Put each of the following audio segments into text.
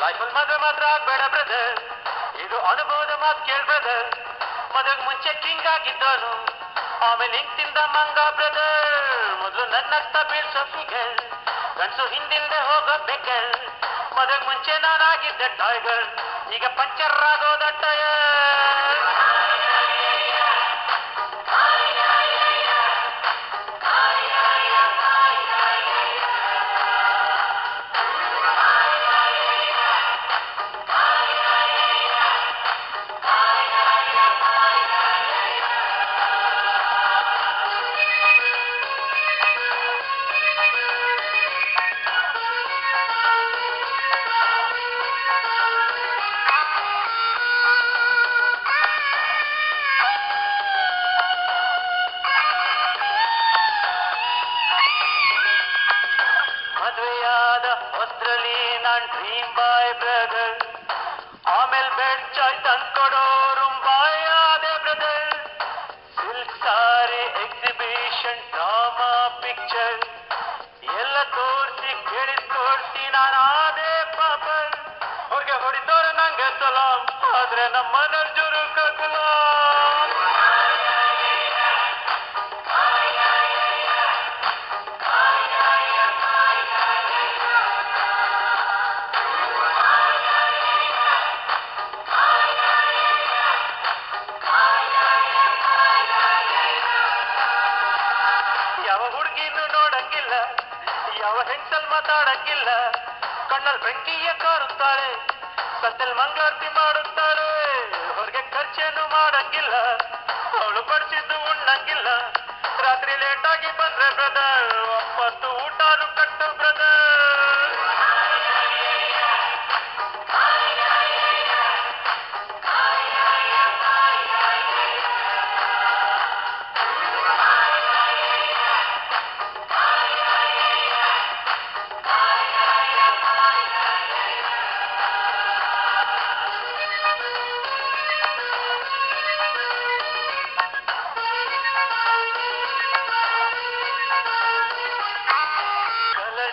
Rifle ಮದುವೆ ಮಾತ್ರ ಆಗ್ಬೇಡ brother, ಇದು ಅನುಭವದ ಮಾತು ಕೇಳ ಬ್ರದರ್. ಮದುವೆಗೆ ಮುಂಚೆ ಕಿಂಗ್ ಆಗಿದ್ದನು, ಆಮೇಲೆ ನಿಂತಿಂದ ಮಂಗ ಬ್ರದರ್. ಮೊದಲು ನನ್ನತ್ತ ಬೀಳ್ಸೋ ಫಿಗರ್, ಗಂಡಸು ಹಿಂದಿಂದೆ ಹೋಗೋ ಬೆಕ್ಕರ್. ಮದುವೆಗೆ ಮುಂಚೆ ನಾನಾಗಿದ್ದೆ ಟೈಗರ್, ಈಗ ಪಂಚರ್ ಆಗೋದ ಟಯರ್. ಮದುವೆಯಾದ ಹೊಸ್ತ್ರಲ್ಲಿ ನಾನ್ ಡ್ರೀಮ್ ಬಾಯ್ ಬ್ರದರ್, ಆಮೇಲೆ ಬೆಡ್ ಚಾಯ್ ತಂದ್ಕೊಡೋರು ಬಾಯ್ ಆದೆ ಬ್ರದರ್. ಸಿಲ್ಕ್ ಸಾರಿ ಎಕ್ಸಿಬಿಷನ್ ಡ್ರಾಮಾ ಪಿಕ್ಚರ್ ಎಲ್ಲ ತೋರಿಸಿ ಕೇಳಿಸ್ಕೊಡ್ಸಿ ನಾನಾದೆ ಪಾಪರ್. ಅವ್ರಿಗೆ ಹೊಡಿತವ್ರೆ ನಂಗೆ ಸಲಾಂ, ಆದ್ರೆ ನಮ್ಮ ಮನೇಲಿ ಜುರು ಕಗುಲಾಂ. ಯಾವ ಹುಡುಗಿನೂ ನೋಡಂಗಿಲ್ಲ, ಯಾವ ಹೆಂಗಸಲ್ ಮಾತಾಡಂಗಿಲ್ಲ. ಕಣ್ಣಲ್ಲಿ ಬೆಂಕಿಯ ಕಾರುತ್ತಾಳೆ, ಸಂತೆಲ್ ಮಂಗಳಾರತಿ ಮಾಡುತ್ತಾಳೆ. ಹೊರಗೆ ಖರ್ಚೇನು ಮಾಡಂಗಿಲ್ಲ, ಅವಳು ಬಡಿಸಿದ್ದು ಉಣ್ಣಂಗಿಲ್ಲ. ರಾತ್ರಿ ಲೇಟಾಗಿ ಬಂದ್ರೆ ಬ್ರದರ್, ಒಪ್ಪತ್ತು ಊಟನು ಕಟ್ಟು brother.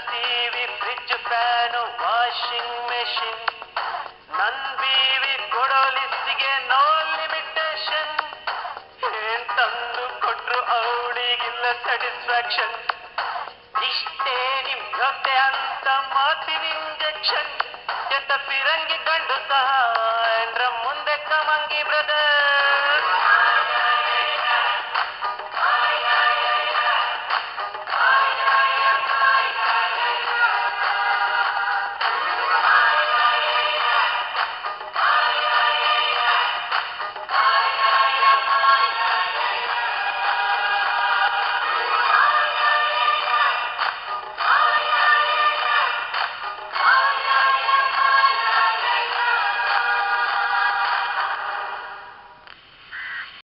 TV, fridge, fan, washing machine, ನನ್ ಬೀವಿ ಕೊಡೋ ಲಿಸ್ಟಿಗೆ ನೋ ಲಿಮಿಟೇಷನ್. ಏನ್ ತಂದು ಕೊಟ್ರು ಅವಳಿಗಿಲ್ಲ ಸ್ಯಾಟಿಸ್ಫ್ಯಾಕ್ಷನ್. ಇಷ್ಟೇ ನಿಮ್ ಜೊತೆ ಅಂತ ಮಾತಿನ ಇಂಜೆಕ್ಷನ್. ಎಂತ ಫಿರಂಗಿ ಕಂಡು ಸಹ ಎಂದ್ರ ಮುಂದೆ ಕಮಂಗಿ ಬ್ರದರ್.